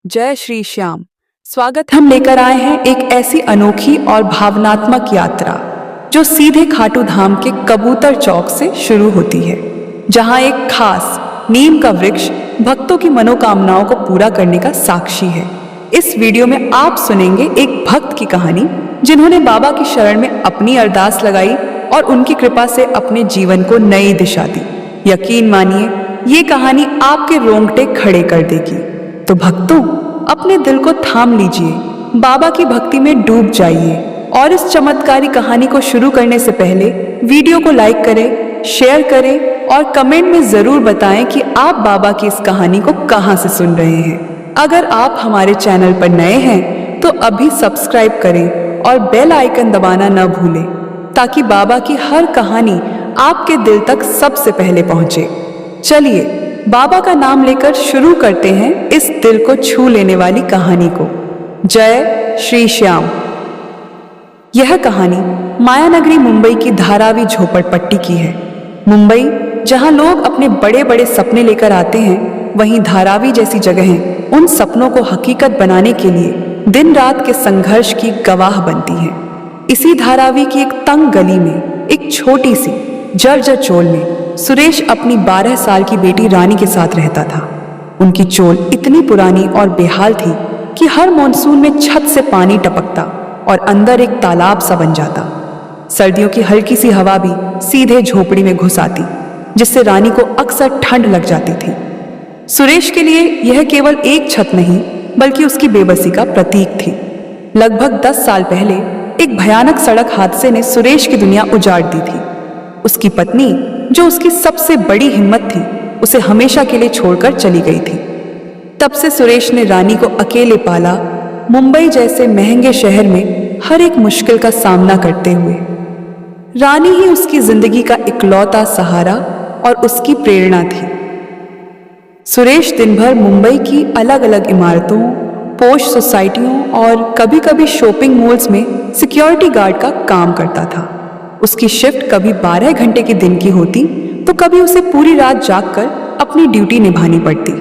जय श्री श्याम। स्वागत हम लेकर आए हैं एक ऐसी अनोखी और भावनात्मक यात्रा जो सीधे खाटू धाम के कबूतर चौक से शुरू होती है, जहां एक खास नीम का वृक्ष भक्तों की मनोकामनाओं को पूरा करने का साक्षी है। इस वीडियो में आप सुनेंगे एक भक्त की कहानी जिन्होंने बाबा की शरण में अपनी अरदास लगाई और उनकी कृपा से अपने जीवन को नई दिशा दी। यकीन मानिए, ये कहानी आपके रोंगटे खड़े कर देगी। तो भक्तों, अपने दिल को थाम लीजिए, बाबा की भक्ति में डूब जाइए और इस चमत्कारी कहानी को शुरू करने से पहले वीडियो को लाइक करें, शेयर करें और कमेंट में जरूर बताएं कि आप बाबा की इस कहानी को कहां से सुन रहे हैं। अगर आप हमारे चैनल पर नए हैं तो अभी सब्सक्राइब करें और बेल आइकन दबाना न भूलें, ताकि बाबा की हर कहानी आपके दिल तक सबसे पहले पहुंचे। चलिए बाबा का नाम लेकर शुरू करते हैं इस दिल को छू लेने वाली कहानी को। जय श्री श्याम। यह कहानी मायानगरी मुंबई की धारावी झोपड़पट्टी की है। मुंबई जहां लोग अपने बड़े बड़े सपने लेकर आते हैं, वहीं धारावी जैसी जगहें उन सपनों को हकीकत बनाने के लिए दिन रात के संघर्ष की गवाह बनती हैं। इसी धारावी की एक तंग गली में एक छोटी सी जर्जर चोल में सुरेश अपनी 12 साल की बेटी रानी के साथ रहता था। उनकी चोल इतनी पुरानी और बेहाल थी कि हर मॉनसून में छत से पानी टपकता और अंदर एक तालाब सा बन जाता। सर्दियों की हल्की सी हवा भी सीधे झोपड़ी में घुस आती, जिससे रानी को अक्सर ठंड लग जाती थी। सुरेश के लिए यह केवल एक छत नहीं, बल्कि उसकी बेबसी का प्रतीक थी। लगभग 10 साल पहले एक भयानक सड़क हादसे ने सुरेश की दुनिया उजाड़ दी थी। उसकी पत्नी, जो उसकी सबसे बड़ी हिम्मत थी, उसे हमेशा के लिए छोड़कर चली गई थी। तब से सुरेश ने रानी को अकेले पाला, मुंबई जैसे महंगे शहर में हर एक मुश्किल का सामना करते हुए। रानी ही उसकी जिंदगी का इकलौता सहारा और उसकी प्रेरणा थी। सुरेश दिन भर मुंबई की अलग अलग इमारतों, पोश सोसाइटियों और कभी कभी शॉपिंग मॉल्स में सिक्योरिटी गार्ड का काम करता था। उसकी शिफ्ट कभी 12 घंटे के दिन की होती तो कभी उसे पूरी रात जागकर अपनी ड्यूटी निभानी पड़ती।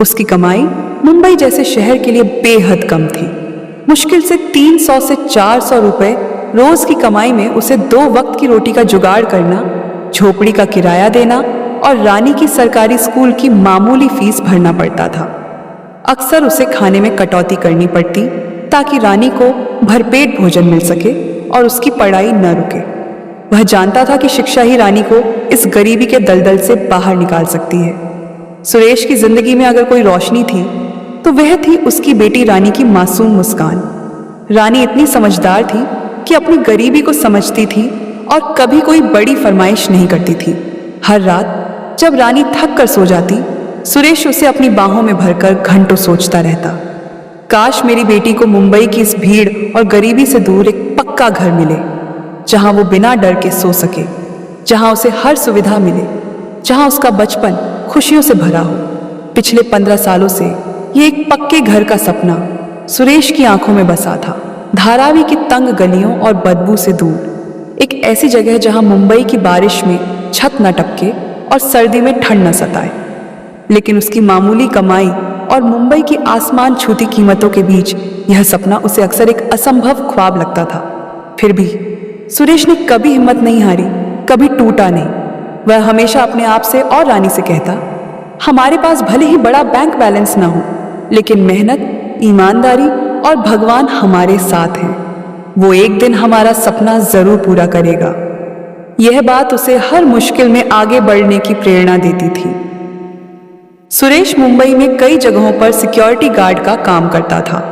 उसकी कमाई मुंबई जैसे शहर के लिए बेहद कम थी। मुश्किल से 300 से 400 रुपए रोज की कमाई में उसे 2 वक्त की रोटी का जुगाड़ करना, झोपड़ी का किराया देना और रानी की सरकारी स्कूल की मामूली फीस भरना पड़ता था। अक्सर उसे खाने में कटौती करनी पड़ती ताकि रानी को भरपेट भोजन मिल सके और उसकी पढ़ाई न रुके। वह जानता था कि शिक्षा ही रानी को इस गरीबी के दलदल से बाहर निकाल सकती है। सुरेश की जिंदगी में अगर कोई रोशनी थी तो वह थी उसकी बेटी रानी की मासूम मुस्कान। रानी इतनी समझदार थी कि अपनी गरीबी को समझती थी और कभी कोई बड़ी फरमाइश नहीं करती थी। हर रात जब रानी थक कर सो जाती, सुरेश उसे अपनी बाहों में भरकर घंटों सोचता रहता। काश मेरी बेटी को मुंबई की इस भीड़ और गरीबी से दूर एक पक्का घर मिले, जहां वो बिना डर के सो सके, जहां उसे हर सुविधा मिले, जहां उसका बचपन खुशियों से भरा हो। पिछले 15 सालों से ये एक पक्के घर का सपना सुरेश की आंखों में बसा था। धारावी की तंग गलियों और बदबू से दूर एक ऐसी जगह जहां मुंबई की बारिश में छत न टपके और सर्दी में ठंड न सताए। लेकिन उसकी मामूली कमाई और मुंबई की आसमान छूती कीमतों के बीच यह सपना उसे अक्सर एक असंभव ख्वाब लगता था। फिर भी सुरेश ने कभी हिम्मत नहीं हारी, कभी टूटा नहीं। वह हमेशा अपने आप से और रानी से कहता, हमारे पास भले ही बड़ा बैंक बैलेंस ना हो, लेकिन मेहनत, ईमानदारी और भगवान हमारे साथ हैं। वो एक दिन हमारा सपना जरूर पूरा करेगा। यह बात उसे हर मुश्किल में आगे बढ़ने की प्रेरणा देती थी। सुरेश मुंबई में कई जगहों पर सिक्योरिटी गार्ड का काम करता था,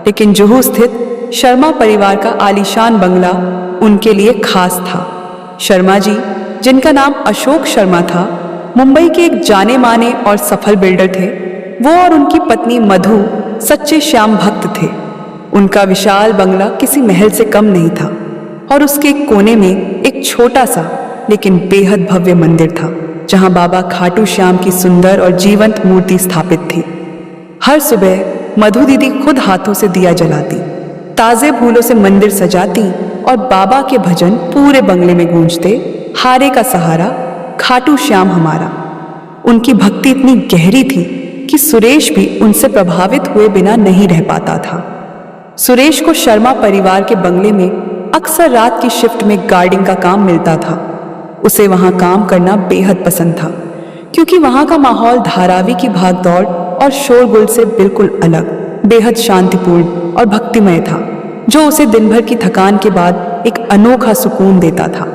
लेकिन जुहू स्थित शर्मा परिवार का आलीशान बंगला उनके लिए खास था। शर्मा जी, जिनका नाम अशोक शर्मा था, मुंबई के एक जाने माने और सफल बिल्डर थे। वो और उनकी पत्नी मधु सच्चे श्याम भक्त थे। उनका विशाल बंगला किसी महल से कम नहीं था और उसके एक कोने में एक छोटा सा लेकिन बेहद भव्य मंदिर था, जहां बाबा खाटू श्याम की सुंदर और जीवंत मूर्ति स्थापित थी। हर सुबह मधु दीदी खुद हाथों से दिया जलाती, ताजे फूलों से मंदिर सजाती और बाबा के भजन पूरे बंगले में गूंजते, हारे का सहारा, खाटू श्याम हमारा। उनकी भक्ति इतनी गहरी थी कि सुरेश भी उनसे प्रभावित हुए बिना नहीं रह पाता था। सुरेश को शर्मा परिवार के बंगले में अक्सर रात की शिफ्ट में गार्डिंग का काम मिलता था। उसे वहां काम करना बेहद पसंद था, क्योंकि वहां का माहौल धारावी की भागदौड़ और शोरगुल से बिल्कुल अलग, बेहद शांतिपूर्ण और भक्तिमय था, जो उसे दिन भर की थकान के बाद एक अनोखा सुकून देता था।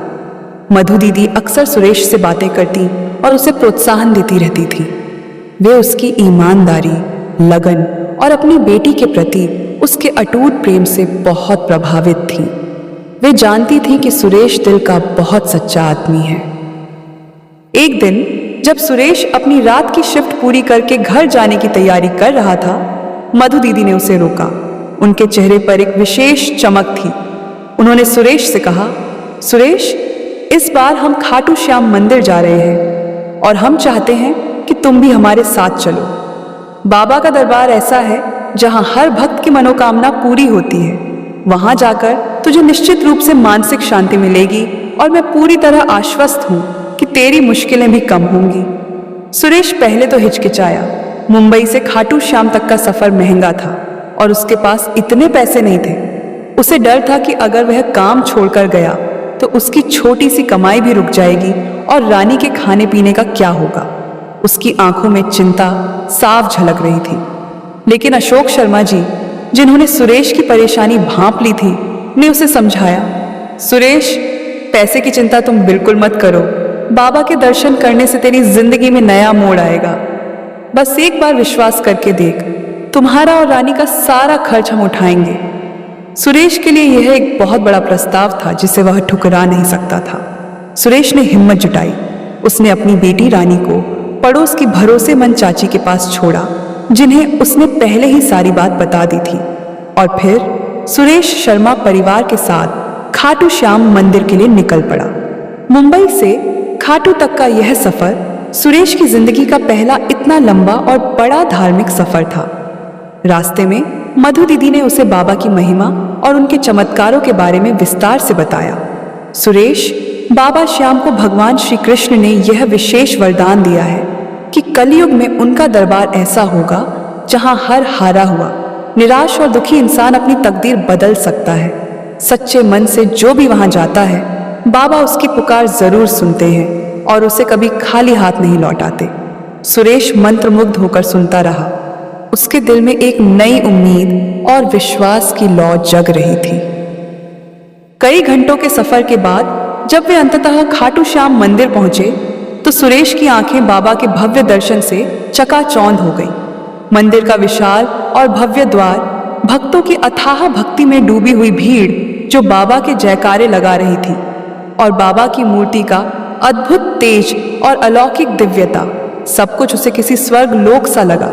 मधु दीदी अक्सर सुरेश से बातें करती और उसे प्रोत्साहन देती रहती थी। वे उसकी ईमानदारी, लगन और अपनी बेटी के प्रति उसके अटूट प्रेम से बहुत प्रभावित थीं। वे जानती थीं कि सुरेश दिल का बहुत सच्चा आदमी है। एक दिन जब सुरेश अपनी रात की शिफ्ट पूरी करके घर जाने की तैयारी कर रहा था, मधु दीदी ने उसे रोका। उनके चेहरे पर एक विशेष चमक थी। उन्होंने सुरेश से कहा, सुरेश, इस बार हम खाटू श्याम मंदिर जा रहे हैं और हम चाहते हैं कि तुम भी हमारे साथ चलो। बाबा का दरबार ऐसा है जहां हर भक्त की मनोकामना पूरी होती है। वहां जाकर तुझे निश्चित रूप से मानसिक शांति मिलेगी और मैं पूरी तरह आश्वस्त हूं कि तेरी मुश्किलें भी कम होंगी। सुरेश पहले तो हिचकिचाया। मुंबई से खाटू श्याम तक का सफर महंगा था और उसके पास इतने पैसे नहीं थे। उसे डर था कि अगर वह काम छोड़कर गया तो उसकी छोटी सी कमाई भी रुक जाएगी और रानी के खाने पीने का क्या होगा। उसकी आंखों में चिंता साफ झलक रही थी। लेकिन अशोक शर्मा जी, जिन्होंने सुरेश की परेशानी भांप ली थी, ने उसे समझाया, सुरेश, पैसे की चिंता तुम बिल्कुल मत करो। बाबा के दर्शन करने से तेरी जिंदगी में नया मोड़ आएगा। बस एक बार विश्वास करके देख, तुम्हारा और रानी का सारा खर्च हम उठाएंगे। सुरेश के लिए यह एक बहुत बड़ा प्रस्ताव था जिसे वह ठुकरा नहीं सकता था। सुरेश ने हिम्मत जुटाई। उसने अपनी बेटी रानी को पड़ोस की भरोसेमंद चाची के पास छोड़ा, जिन्हें उसने पहले ही सारी बात बता दी थी। और फिर सुरेश शर्मा परिवार के साथ खाटू श्याम मंदिर के लिए निकल पड़ा। मुंबई से खाटू तक का यह सफर सुरेश की जिंदगी का पहला इतना लंबा और बड़ा धार्मिक सफर था। रास्ते में मधु दीदी ने उसे बाबा की महिमा और उनके चमत्कारों के बारे में विस्तार से बताया। सुरेश, बाबा श्याम को भगवान श्री कृष्ण ने यह विशेष वरदान दिया है कि कलयुग में उनका दरबार ऐसा होगा जहां हर हारा हुआ, निराश और दुखी इंसान अपनी तकदीर बदल सकता है। सच्चे मन से जो भी वहां जाता है, बाबा उसकी पुकार जरूर सुनते हैं और उसे कभी खाली हाथ नहीं लौटाते। सुरेश मंत्रमुग्ध होकर सुनता रहा। उसके दिल में एक नई उम्मीद और विश्वास की लौ जग रही थी। कई घंटों के सफर के बाद जब वे अंततः खाटू श्याम मंदिर पहुंचे तो सुरेश की आंखें बाबा के भव्य दर्शन से चकाचौंध हो गई। मंदिर का विशाल और भव्य द्वार, भक्तों की अथाह भक्ति में डूबी हुई भीड़ जो बाबा के जयकारे लगा रही थी, और बाबा की मूर्ति का अद्भुत तेज और अलौकिक दिव्यता, सब कुछ उसे किसी स्वर्ग लोक सा लगा।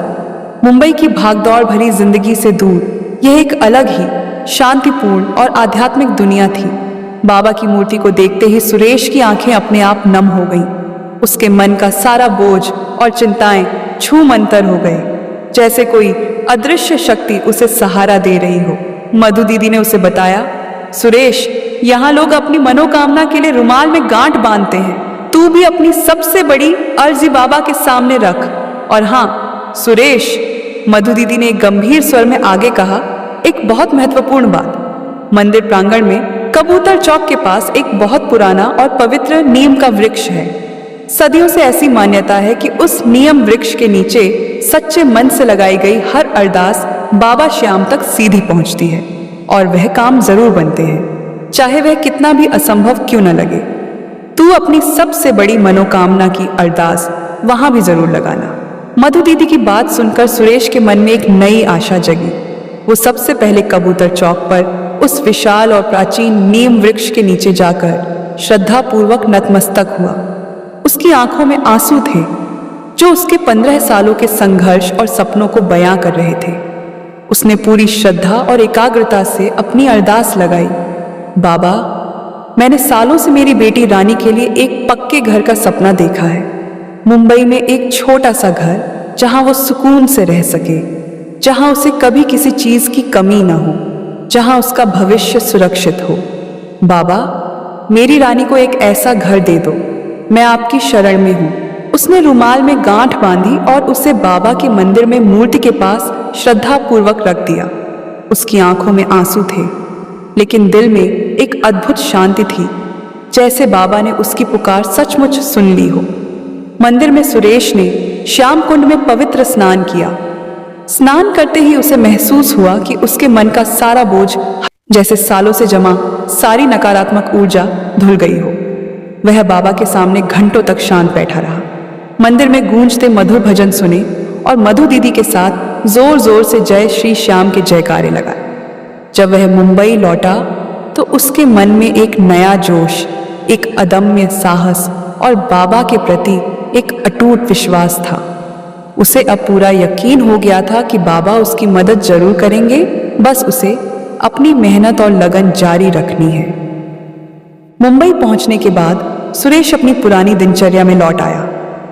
मुंबई की भागदौड़ भरी जिंदगी से दूर यह एक अलग ही शांतिपूर्ण और आध्यात्मिक दुनिया थी। बाबा की मूर्ति को देखते ही सुरेश की आंखें अपने आप नम हो गईं। उसके मन का सारा बोझ और चिंताएं छूमंतर हो गए, जैसे कोई अदृश्य शक्ति उसे सहारा दे रही हो। मधु दीदी ने उसे बताया, सुरेश, यहाँ लोग अपनी मनोकामना के लिए रुमाल में गांठ बांधते हैं। तू भी अपनी सबसे बड़ी अर्जी बाबा के सामने रख। और हाँ सुरेश, मधु दीदी ने एक गंभीर स्वर में आगे कहा, एक बहुत महत्वपूर्ण बात। मंदिर प्रांगण में कबूतर चौक के पास एक बहुत पुराना और पवित्र नीम का वृक्ष है। सदियों से ऐसी मान्यता है कि उस नीम वृक्ष के नीचे सच्चे मन से लगाई गई हर अरदास बाबा श्याम तक सीधी पहुंचती है और वह काम जरूर बनते हैं, चाहे वह कितना भी असंभव क्यों न लगे। तू अपनी सबसे बड़ी मनोकामना की अरदास वहां भी जरूर लगाना। मधु दीदी की बात सुनकर सुरेश के मन में एक नई आशा जगी। वो सबसे पहले कबूतर चौक पर उस विशाल और प्राचीन नीम वृक्ष के नीचे जाकर श्रद्धापूर्वक नतमस्तक हुआ। उसकी आंखों में आंसू थे जो उसके 15 सालों के संघर्ष और सपनों को बयां कर रहे थे। उसने पूरी श्रद्धा और एकाग्रता से अपनी अरदास लगाई, बाबा, मैंने सालों से मेरी बेटी रानी के लिए एक पक्के घर का सपना देखा है। मुंबई में एक छोटा सा घर जहां वो सुकून से रह सके, जहां उसे कभी किसी चीज की कमी ना हो, जहां उसका भविष्य सुरक्षित हो। बाबा, मेरी रानी को एक ऐसा घर दे दो। मैं आपकी शरण में हूं। उसने रुमाल में गांठ बांधी और उसे बाबा के मंदिर में मूर्ति के पास श्रद्धा पूर्वक रख दिया। उसकी आंखों में आंसू थे, लेकिन दिल में एक अद्भुत शांति थी, जैसे बाबा ने उसकी पुकार सचमुच सुन ली हो। मंदिर में सुरेश ने श्याम कुंड में पवित्र स्नान किया। स्नान करते ही उसे महसूस हुआ कि उसके मन का सारा बोझ, जैसे सालों से जमा सारी नकारात्मक ऊर्जा, धुल गई हो। वह बाबा के सामने घंटों तक शांत बैठा रहा। मंदिर में गूंजते मधुर भजन सुने और मधु दीदी के साथ जोर जोर से जय श्री श्याम के जयकारे लगाए। जब वह मुंबई लौटा तो उसके मन में एक नया जोश, एक अदम्य साहस और बाबा के प्रति एक अटूट विश्वास था। उसे अब पूरा यकीन हो गया था कि बाबा उसकी मदद जरूर करेंगे, बस उसे अपनी मेहनत और लगन जारी रखनी है। मुंबई पहुंचने के बाद सुरेश अपनी पुरानी दिनचर्या में लौट आया,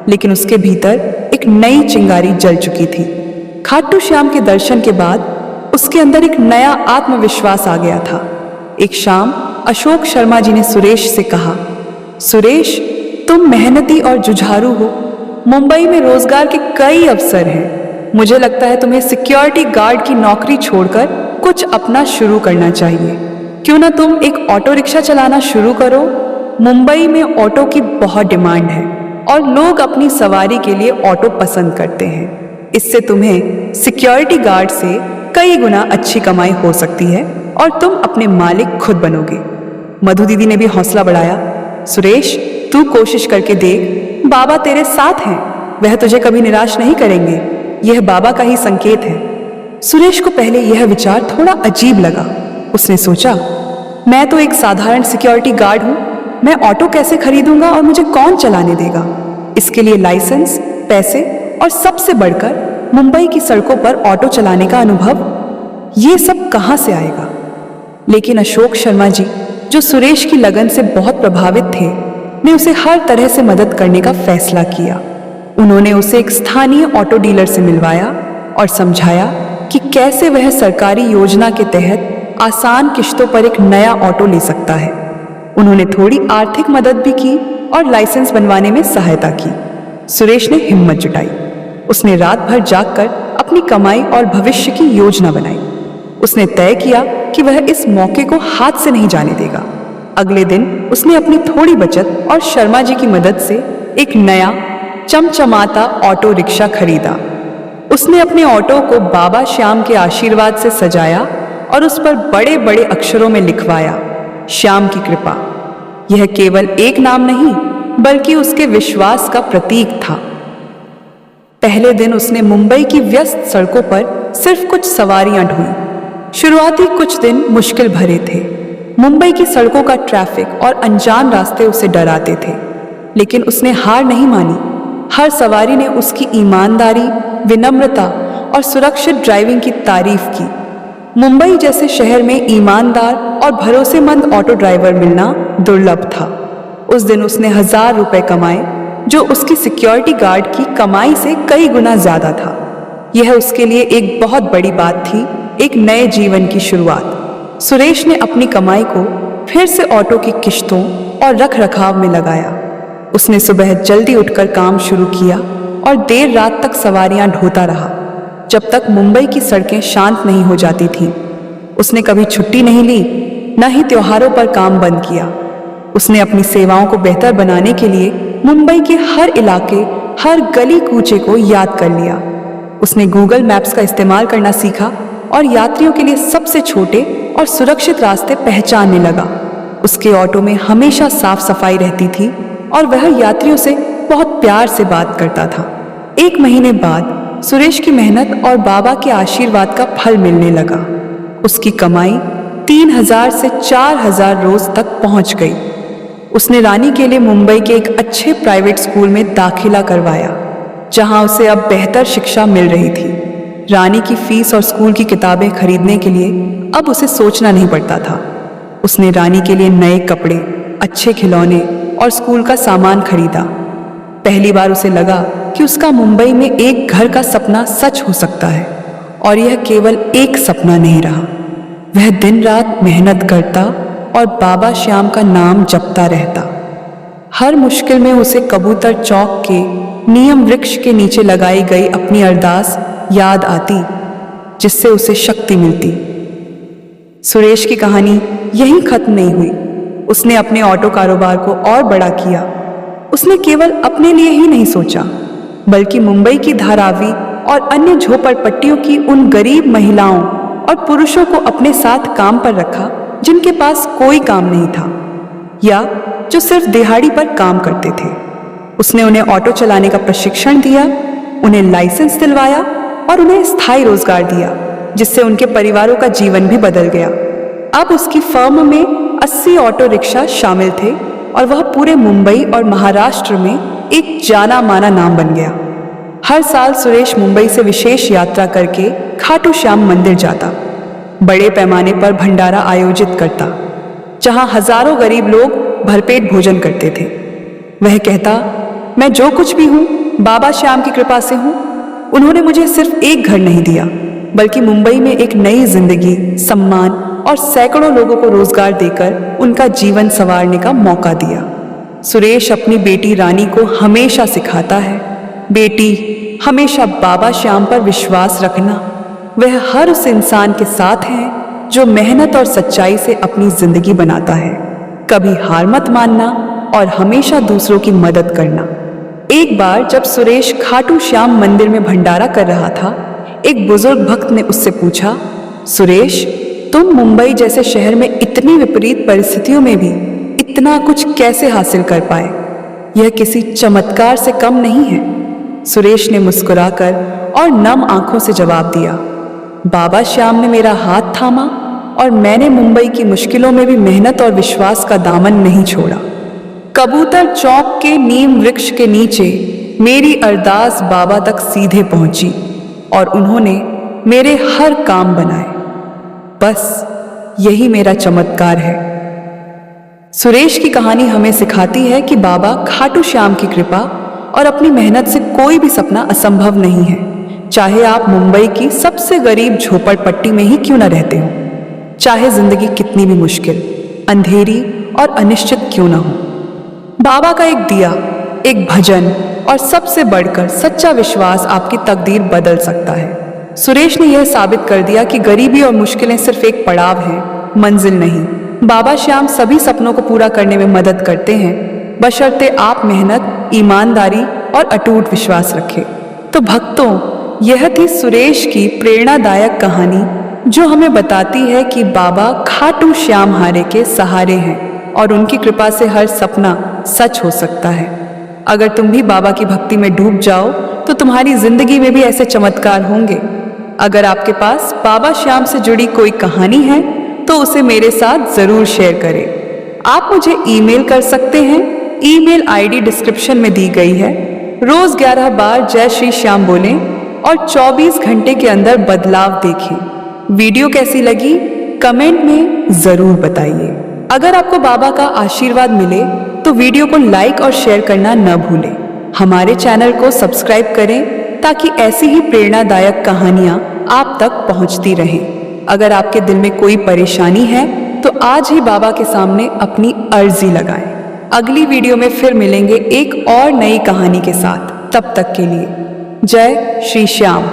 लेकिन उसके भीतर एक नई चिंगारी जल चुकी थी। खाटू श्याम के दर्शन के बाद उसके अंदर एक नया आत्मविश्वास आ गया था। एक शाम अशोक शर्मा जी ने सुरेश से कहा, सुरेश, तुम मेहनती और जुझारू हो। मुंबई में रोजगार के कई अवसर हैं। मुझे लगता है तुम्हें सिक्योरिटी गार्ड की नौकरी छोड़कर कुछ अपना शुरू करना चाहिए। क्यों ना तुम एक ऑटो रिक्शा चलाना शुरू करो। मुंबई में ऑटो की बहुत डिमांड है और लोग अपनी सवारी के लिए ऑटो पसंद करते हैं। इससे तुम्हें सिक्योरिटी गार्ड से कई गुना अच्छी कमाई हो सकती है और तुम अपने मालिक खुद बनोगे। मधु दीदी ने भी हौसला बढ़ाया, सुरेश, तू कोशिश करके देख, बाबा तेरे साथ हैं, वह तुझे कभी निराश नहीं करेंगे। यह बाबा का ही संकेत है। सुरेश को पहले यह विचार थोड़ा अजीब लगा। उसने सोचा, मैं तो एक साधारण सिक्योरिटी गार्ड हूं, मैं ऑटो कैसे खरीदूंगा और मुझे कौन चलाने देगा। इसके लिए लाइसेंस, पैसे और सबसे बढ़कर मुंबई की सड़कों पर ऑटो चलाने का अनुभव, ये सब कहां से आएगा। लेकिन अशोक शर्मा जी, जो सुरेश की लगन से बहुत प्रभावित थे, ने उसे हर तरह से मदद करने का फैसला किया। उन्होंने उसे एक स्थानीय ऑटो डीलर से मिलवाया और समझाया कि कैसे वह सरकारी योजना के तहत आसान किश्तों पर एक नया ऑटो ले सकता है। उन्होंने थोड़ी आर्थिक मदद भी की और लाइसेंस बनवाने में सहायता की। सुरेश ने हिम्मत जुटाई। उसने रात भर जागकर अपनी कमाई और भविष्य की योजना बनाई। उसने तय किया कि वह इस मौके को हाथ से नहीं जाने देगा। अगले दिन उसने अपनी थोड़ी बचत और शर्मा जी की मदद से एक नया चमचमाता ऑटो रिक्शा खरीदा। उसने अपने ऑटो को बाबा श्याम के आशीर्वाद से सजाया और उस पर बड़े बड़े अक्षरों में लिखवाया, श्याम की कृपा। यह केवल एक नाम नहीं, बल्कि उसके विश्वास का प्रतीक था। पहले दिन उसने मुंबई की व्यस्त सड़कों पर सिर्फ कुछ सवारियां ढूंढी। शुरुआती कुछ दिन मुश्किल भरे थे। मुंबई की सड़कों का ट्रैफिक और अनजान रास्ते उसे डराते थे, लेकिन उसने हार नहीं मानी। हर सवारी ने उसकी ईमानदारी, विनम्रता और सुरक्षित ड्राइविंग की तारीफ की। मुंबई जैसे शहर में ईमानदार और भरोसेमंद ऑटो ड्राइवर मिलना दुर्लभ था। उस दिन उसने 1000 रुपए कमाए, जो उसकी सिक्योरिटी गार्ड की कमाई से कई गुना ज्यादा था। यह उसके लिए एक बहुत बड़ी बात थी, एक नए जीवन की शुरुआत। सुरेश ने अपनी कमाई को फिर से ऑटो की किश्तों और रख रखाव में लगाया। उसने सुबह जल्दी उठकर काम शुरू किया और देर रात तक सवारियां ढोता रहा, जब तक मुंबई की सड़कें शांत नहीं हो जाती थीं। उसने कभी छुट्टी नहीं ली, न ही त्योहारों पर काम बंद किया। उसने अपनी सेवाओं को बेहतर बनाने के लिए मुंबई के हर इलाके, हर गली कूचे को याद कर लिया। उसने गूगल मैप्स का इस्तेमाल करना सीखा और यात्रियों के लिए सबसे छोटे और सुरक्षित रास्ते पहचानने लगा। उसके ऑटो में हमेशा साफ सफाई रहती थी और वह यात्रियों से बहुत प्यार से बात करता था। 1 महीने बाद सुरेश की मेहनत और बाबा के आशीर्वाद का फल मिलने लगा। उसकी कमाई 3000 से 4000 रोज तक पहुंच गई। उसने रानी के लिए मुंबई के एक अच्छे प्राइवेट स्कूल में दाखिला करवाया, जहां उसे अब बेहतर शिक्षा मिल रही थी। रानी की फीस और स्कूल की किताबें खरीदने के लिए अब उसे सोचना नहीं पड़ता था। उसने रानी के लिए नए कपड़े, अच्छे खिलौने और स्कूल का सामान खरीदा। पहली बार उसे लगा कि उसका मुंबई में एक घर का सपना सच हो सकता है, और यह केवल एक सपना नहीं रहा। वह दिन रात मेहनत करता और बाबा श्याम का नाम जपता रहता। हर मुश्किल में उसे कबूतर चौक के नीम वृक्ष के नीचे लगाई गई अपनी अरदास याद आती, जिससे उसे शक्ति मिलती। सुरेश की कहानी यहीं खत्म नहीं हुई। उसने अपने ऑटो कारोबार को और बड़ा किया। उसने केवल अपने लिए ही नहीं सोचा, बल्कि मुंबई की धारावी और अन्य झोपड़पट्टियों की उन गरीब महिलाओं और पुरुषों को अपने साथ काम पर रखा जिनके पास कोई काम नहीं था या जो सिर्फ दिहाड़ी पर काम करते थे। उसने उन्हें ऑटो चलाने का प्रशिक्षण दिया, उन्हें लाइसेंस दिलवाया और उन्हें स्थायी रोजगार दिया, जिससे उनके परिवारों का जीवन भी बदल गया। अब उसकी फर्म में 80 ऑटो रिक्शा शामिल थे और वह पूरे मुंबई और महाराष्ट्र में एक जाना माना नाम बन गया। हर साल सुरेश मुंबई से विशेष यात्रा करके खाटू श्याम मंदिर जाता, बड़े पैमाने पर भंडारा आयोजित करता, जहां हजारों गरीब लोग भरपेट भोजन करते थे। वह कहता, मैं जो कुछ भी हूं बाबा श्याम की कृपा से हूं। उन्होंने मुझे सिर्फ एक घर नहीं दिया, बल्कि मुंबई में एक नई जिंदगी, सम्मान और सैकड़ों लोगों को रोजगार देकर उनका जीवन संवारने का मौका दिया। सुरेश अपनी बेटी रानी को हमेशा सिखाता है, बेटी, हमेशा बाबा श्याम पर विश्वास रखना। वह हर उस इंसान के साथ है जो मेहनत और सच्चाई से अपनी जिंदगी बनाता है। कभी हार मत मानना और हमेशा दूसरों की मदद करना। एक बार जब सुरेश खाटू श्याम मंदिर में भंडारा कर रहा था, एक बुजुर्ग भक्त ने उससे पूछा, सुरेश, तुम मुंबई जैसे शहर में इतनी विपरीत परिस्थितियों में भी इतना कुछ कैसे हासिल कर पाए? यह किसी चमत्कार से कम नहीं है। सुरेश ने मुस्कुराकर और नम आंखों से जवाब दिया, बाबा श्याम ने मेरा हाथ थामा और मैंने मुंबई की मुश्किलों में भी मेहनत और विश्वास का दामन नहीं छोड़ा। कबूतर चौक के नीम वृक्ष के नीचे मेरी अरदास बाबा तक सीधे पहुंची और उन्होंने मेरे हर काम बनाए। बस यही मेरा चमत्कार है। सुरेश की कहानी हमें सिखाती है कि बाबा खाटू श्याम की कृपा और अपनी मेहनत से कोई भी सपना असंभव नहीं है, चाहे आप मुंबई की सबसे गरीब झोपड़पट्टी में ही क्यों न रहते हो, चाहे जिंदगी कितनी भी मुश्किल, अंधेरी और अनिश्चित क्यों न हो। बाबा का एक दिया, एक भजन और सबसे बढ़कर सच्चा विश्वास आपकी तकदीर बदल सकता है। सुरेश ने यह साबित कर दिया कि गरीबी और मुश्किलें सिर्फ एक पड़ाव हैं, मंजिल नहीं। बाबा श्याम सभी सपनों को पूरा करने में मदद करते हैं, बशर्ते आप मेहनत, ईमानदारी और अटूट विश्वास रखें। तो भक्तों, यह थी सुरेश की प्रेरणादायक कहानी, जो हमें बताती है कि बाबा खाटू श्याम हारे के सहारे हैं और उनकी कृपा से हर सपना सच हो सकता है। अगर तुम भी बाबा की भक्ति में डूब जाओ तो तुम्हारी जिंदगी में भी ऐसे चमत्कार होंगे। अगर आपके पास बाबा श्याम से जुड़ी कोई कहानी है तो उसे मेरे साथ जरूर शेयर करें। आप मुझे ईमेल कर सकते हैं। ईमेल आईडी डिस्क्रिप्शन में दी गई है। रोज 11 बार जय श्री श्याम बोलें और 24 घंटे के अंदर बदलाव देखें। वीडियो कैसी लगी कमेंट में जरूर बताइए। अगर आपको बाबा का आशीर्वाद मिले तो वीडियो को लाइक और शेयर करना न भूलें। हमारे चैनल को सब्सक्राइब करें ताकि ऐसी ही प्रेरणादायक कहानियां आप तक पहुंचती रहें। अगर आपके दिल में कोई परेशानी है तो आज ही बाबा के सामने अपनी अर्जी लगाएं। अगली वीडियो में फिर मिलेंगे एक और नई कहानी के साथ। तब तक के लिए जय श्री श्याम।